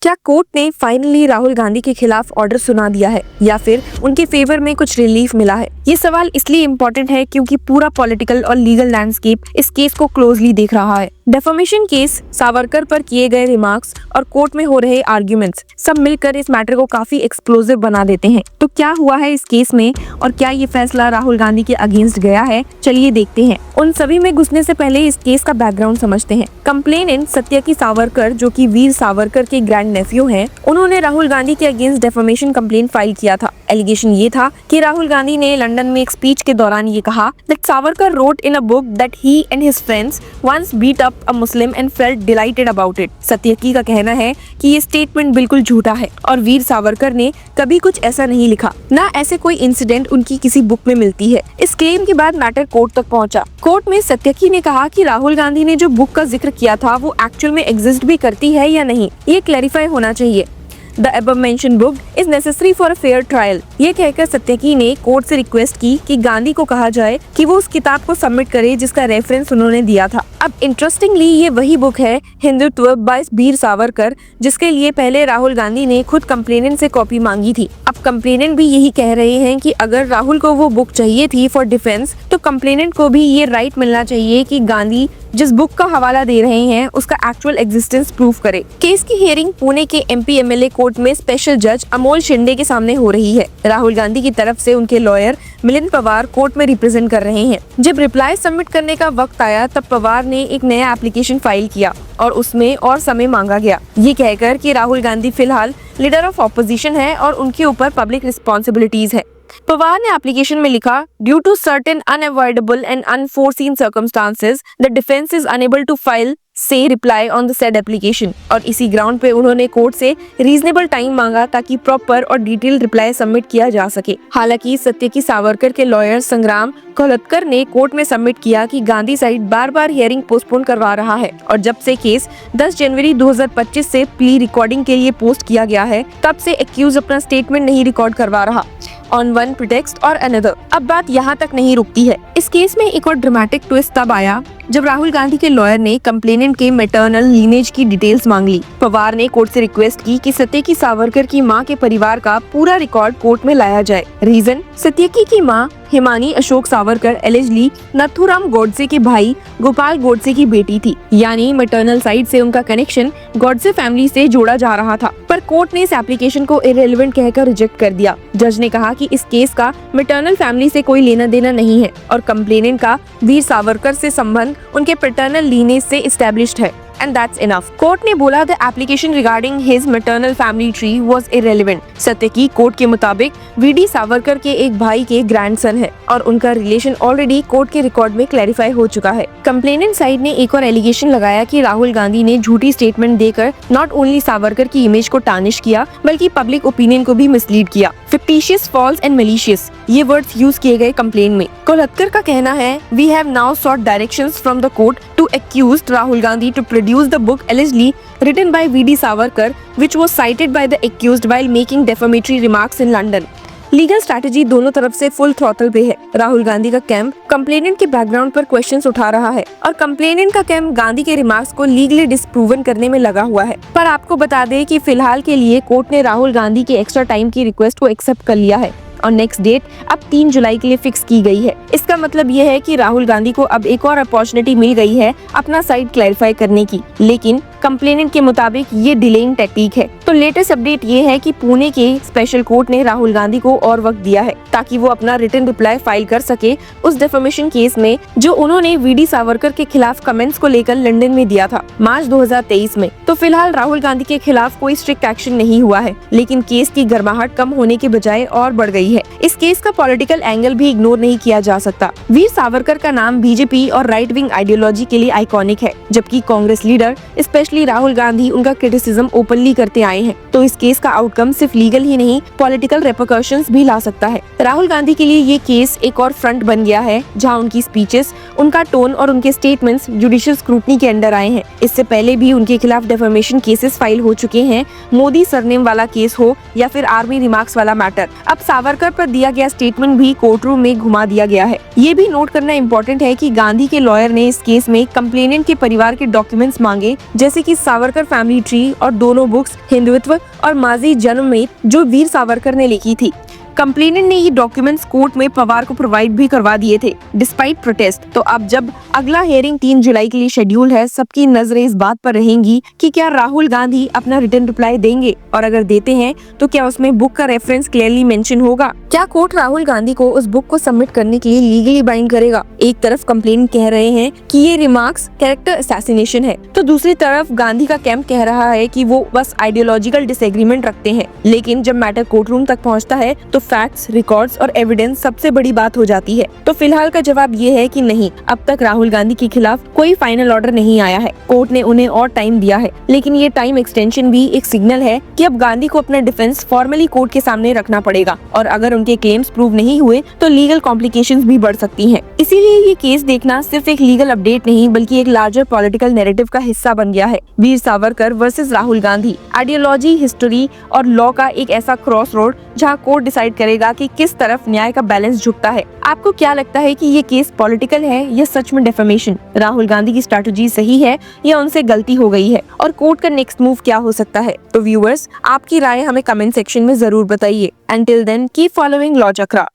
क्या कोर्ट ने फाइनली राहुल गांधी के खिलाफ ऑर्डर सुना दिया है या फिर उनके फेवर में कुछ रिलीफ मिला है? ये सवाल इसलिए इम्पोर्टेंट है क्योंकि पूरा पॉलिटिकल और लीगल लैंडस्केप इस केस को क्लोजली देख रहा है। डेफेमेशन केस, सावरकर पर किए गए रिमार्क्स और कोर्ट में हो रहे आर्ग्यूमेंट्स सब मिलकर इस मैटर को काफी एक्सप्लोसिव बना देते हैं। तो क्या हुआ है इस केस में और क्या ये फैसला राहुल गांधी के अगेंस्ट गया है, चलिए देखते हैं। उन सभी में घुसने से पहले इस केस का बैकग्राउंड समझते हैं। कंप्लेनेंट सत्यकी सावरकर, जो कि वीर सावरकर के ग्रैंड नेफ्यू हैं, उन्होंने राहुल गांधी के अगेंस्ट डेफेमेशन कंप्लेंट फाइल किया था। एलिगेशन ये था कि राहुल गांधी ने लंदन में एक स्पीच के दौरान ये कहा that Savarkar wrote in a book that he and his friends once beat up a Muslim and felt delighted about it। Satyaki का कहना है कि ये स्टेटमेंट बिल्कुल झूठा है और वीर सावरकर ने कभी कुछ ऐसा नहीं लिखा, ना ऐसे कोई इंसिडेंट उनकी किसी बुक में मिलती है। इस क्लेम के बाद मैटर कोर्ट तक पहुंचा। कोर्ट में सत्यकी ने कहा कि राहुल गांधी ने जो बुक का जिक्र किया था वो एक्चुअल में एग्जिस्ट भी करती है या नहीं, ये क्लैरिफाई होना चाहिए। The above mentioned book is necessary for a fair trial। ये कहकर सत्यकी ने कोर्ट से रिक्वेस्ट की कि गांधी को कहा जाए कि वो उस किताब को सबमिट करे जिसका रेफरेंस उन्होंने दिया था। अब इंटरेस्टिंगली ये वही बुक है हिंदुत्व बाय वीर सावरकर, जिसके लिए पहले राहुल गांधी ने खुद कंप्लेनेंट से कॉपी मांगी थी। अब कंप्लेनेंट भी यही कह रहे हैं कि अगर राहुल को वो बुक चाहिए थी फॉर डिफेंस, तो कंप्लेनेंट को भी ये राइट मिलना चाहिए कि गांधी जिस बुक का हवाला दे रहे हैं उसका एक्चुअल एग्जिस्टेंस प्रूव करे। केस की हियरिंग पुणे के MP MLA कोर्ट में स्पेशल जज अमोल शिंदे के सामने हो रही है। राहुल गांधी की तरफ से उनके लॉयर मिलिंद पवार कोर्ट में रिप्रेजेंट कर रहे हैं। जब रिप्लाई सबमिट करने का वक्त आया तब पवार ने एक नया एप्लीकेशन फाइल किया और उसमें और समय मांगा गया, ये कहकर कि राहुल गांधी फिलहाल लीडर ऑफ ऑपोजिशन है और उनके ऊपर पब्लिक रिस्पॉन्सिबिलिटीज है। पवार ने एप्लीकेशन में लिखा, due to certain unavoidable and unforeseen circumstances the defence is unable to file से reply on the said application. और इसी ग्राउंड पे उन्होंने कोर्ट से रीजनेबल टाइम मांगा ताकि प्रॉपर और डिटेल रिप्लाई सबमिट किया जा सके। हालांकि सत्यकी सावरकर के लॉयर संग्राम कोलत्कर ने कोर्ट में सबमिट किया कि गांधी साइड बार बार हियरिंग पोस्टपोन करवा रहा है और जब से केस 10 जनवरी 2025 से प्ली रिकॉर्डिंग के लिए पोस्ट किया गया है तब से एक्यूज अपना स्टेटमेंट नहीं रिकॉर्ड करवा रहा ऑन वन प्रिटेक्स्ट और अनदर। अब बात यहाँ तक नहीं रुकती है। इस केस में एक और ड्रामेटिक ट्विस्ट तब आया जब राहुल गांधी के लॉयर ने कंप्लेनेंट के मैटरनल लीनेज की डिटेल्स मांग ली। पवार ने कोर्ट से रिक्वेस्ट की कि सत्यकी सावरकर की मां के परिवार का पूरा रिकॉर्ड कोर्ट में लाया जाए। रीजन, सत्यकी की मां हिमानी अशोक सावरकर एलिजली नथुराम गोडसे के भाई गोपाल गोडसे की बेटी थी, यानी मैटरनल साइड से उनका कनेक्शन गोडसे फैमिली से जोड़ा जा रहा था। पर कोर्ट ने इस एप्लीकेशन को इररिलेवेंट कहकर रिजेक्ट कर दिया। जज ने कहा कि इस केस का मैटरनल फैमिली से कोई लेना देना नहीं है और कंप्लेनेंट का वीर सावरकर से संबंध उनके पैटर्नल लीनेज से एस्टैब्लिश्ड है। And that's enough। कोर्ट ने बोला the application regarding his maternal family tree was irrelevant। Satyaki court के मुताबिक VD सावरकर के एक भाई के ग्रैंडसन है और उनका रिलेशन ऑलरेडी कोर्ट के रिकॉर्ड में क्लैरिफाई हो चुका है। कंप्लेनेंट साइड ने एक और एलिगेशन लगाया कि राहुल गांधी ने झूठी स्टेटमेंट देकर नॉट ओनली सावरकर की इमेज को टार्निश किया बल्कि पब्लिक ओपिनियन को भी मिसलीड किया। फिक्टिशियस, फॉल्स एंड मेलिशियस, ये वर्ड्स यूज किए गए कंप्लेन में। कोलत्कर का कहना है, we have now sought directions from the court to accused Rahul Gandhi to produce the book allegedly written by VD Savarkar which was cited by the accused while making defamatory remarks in London। Legal strategy दोनों तरफ से full throttle पे है। राहुल गांधी का camp complainant के background पर questions उठा रहा है और कंप्लेनेंट का कैंप गांधी के रिमार्क्स को लीगली डिस्प्रूवन करने में लगा हुआ है। पर आपको बता दें कि फिलहाल के लिए कोर्ट ने राहुल गांधी के एक्स्ट्रा टाइम की रिक्वेस्ट को एक्सेप्ट कर लिया है और नेक्स्ट डेट अब 3 जुलाई के लिए फिक्स की गई है। इसका मतलब ये है कि राहुल गांधी को अब एक और अपॉर्चुनिटी मिल गई है अपना साइड क्लैरिफाई करने की, लेकिन कंप्लेनेंट के मुताबिक ये डिलेइंग टेक्निक है। तो लेटेस्ट अपडेट ये है कि पुणे के स्पेशल कोर्ट ने राहुल गांधी को और वक्त दिया है ताकि वो अपना रिटन रिप्लाई फाइल कर सके उस डेफेमेशन केस में जो उन्होंने VD सावरकर के खिलाफ कमेंट्स को लेकर लंदन में दिया था मार्च 2023 में। तो फिलहाल राहुल गांधी के खिलाफ कोई स्ट्रिक्ट एक्शन नहीं हुआ है, लेकिन केस की गर्माहट कम होने के बजाय और बढ़ गई है। इस केस का पॉलिटिकल एंगल भी इग्नोर नहीं किया जा सकता। वीर सावरकर का नाम बीजेपी और राइट विंग आइडियोलॉजी के लिए आइकॉनिक है, जबकि कांग्रेस लीडर स्पेशली राहुल गांधी उनका क्रिटिसिज्म ओपनली करते आए हैं। तो इस केस का आउटकम सिर्फ लीगल ही नहीं पॉलिटिकल रेपरकशंस भी ला सकता है। राहुल गांधी के लिए ये केस एक और फ्रंट बन गया है जहां उनकी स्पीचेस, उनका टोन और उनके स्टेटमेंट्स जुडिशियल स्क्रूटनी के अंडर आए हैं। इससे पहले भी उनके खिलाफ डेफेमेशन केसेस फाइल हो चुके हैं, मोदी सरनेम वाला केस हो या फिर आर्मी रिमार्क्स वाला मैटर। अब सावरकर पर दिया गया स्टेटमेंट भी कोर्ट रूम में घुमा दिया गया है। ये भी नोट करना इम्पोर्टेंट है कि गांधी के लॉयर ने इस केस में कंप्लेनेंट के परिवार के डॉक्यूमेंट्स मांगे, जैसे कि सावरकर फैमिली ट्री और दोनों बुक्स हिंदुत्व और माजी जन्म में जो वीर सावरकर ने लिखी थी। कंप्लेनेंट ने ये डॉक्यूमेंट्स कोर्ट में पवार को प्रोवाइड भी करवा दिए थे डिस्पाइट प्रोटेस्ट। तो अब जब अगला हियरिंग 3 जुलाई के लिए शेड्यूल है, सबकी नजरें इस बात पर रहेंगी कि क्या राहुल गांधी अपना रिटर्न रिप्लाई देंगे, और अगर देते हैं तो क्या उसमें बुक का रेफरेंस क्लियरली मेंशन होगा। क्या कोर्ट राहुल गांधी को उस बुक को सबमिट करने के लिए लीगली बाइंड करेगा। एक तरफ कंप्लेनेंट कह रहे हैं कि ये रिमार्क्स कैरेक्टर असैसिनेशन है, तो दूसरी तरफ गांधी का कैंप कह रहा है कि वो बस आइडियोलॉजिकल डिसएग्रीमेंट रखते हैं। लेकिन जब मैटर कोर्ट रूम तक पहुँचता है तो फैक्ट्स, रिकॉर्ड्स और एविडेंस सबसे बड़ी बात हो जाती है। तो फिलहाल का जवाब ये है कि नहीं, अब तक राहुल गांधी के खिलाफ कोई फाइनल ऑर्डर नहीं आया है। कोर्ट ने उन्हें और टाइम दिया है, लेकिन ये टाइम एक्सटेंशन भी एक सिग्नल है कि अब गांधी को अपना डिफेंस फॉर्मली कोर्ट के सामने रखना पड़ेगा, और अगर उनके क्लेम्स प्रूव नहीं हुए तो लीगल कॉम्प्लिकेशंस भी बढ़ सकती हैं। इसीलिए ये केस देखना सिर्फ एक लीगल अपडेट नहीं बल्कि एक लार्जर पॉलिटिकल नैरेटिव का हिस्सा बन गया है। Veer Savarkar versus Rahul Gandhi, ideology, history और लॉ का एक ऐसा क्रॉस रोड जहाँ कोर्ट डिसाइड करेगा कि किस तरफ न्याय का बैलेंस झुकता है। आपको क्या लगता है कि ये केस पॉलिटिकल है या सच में डेफेमेशन? राहुल गांधी की स्ट्रैटेजी सही है या उनसे गलती हो गई है, और कोर्ट का नेक्स्ट मूव क्या हो सकता है? तो व्यूअर्स, आपकी राय हमें कमेंट सेक्शन में जरूर बताइए। Until then, keep following Law Chakra.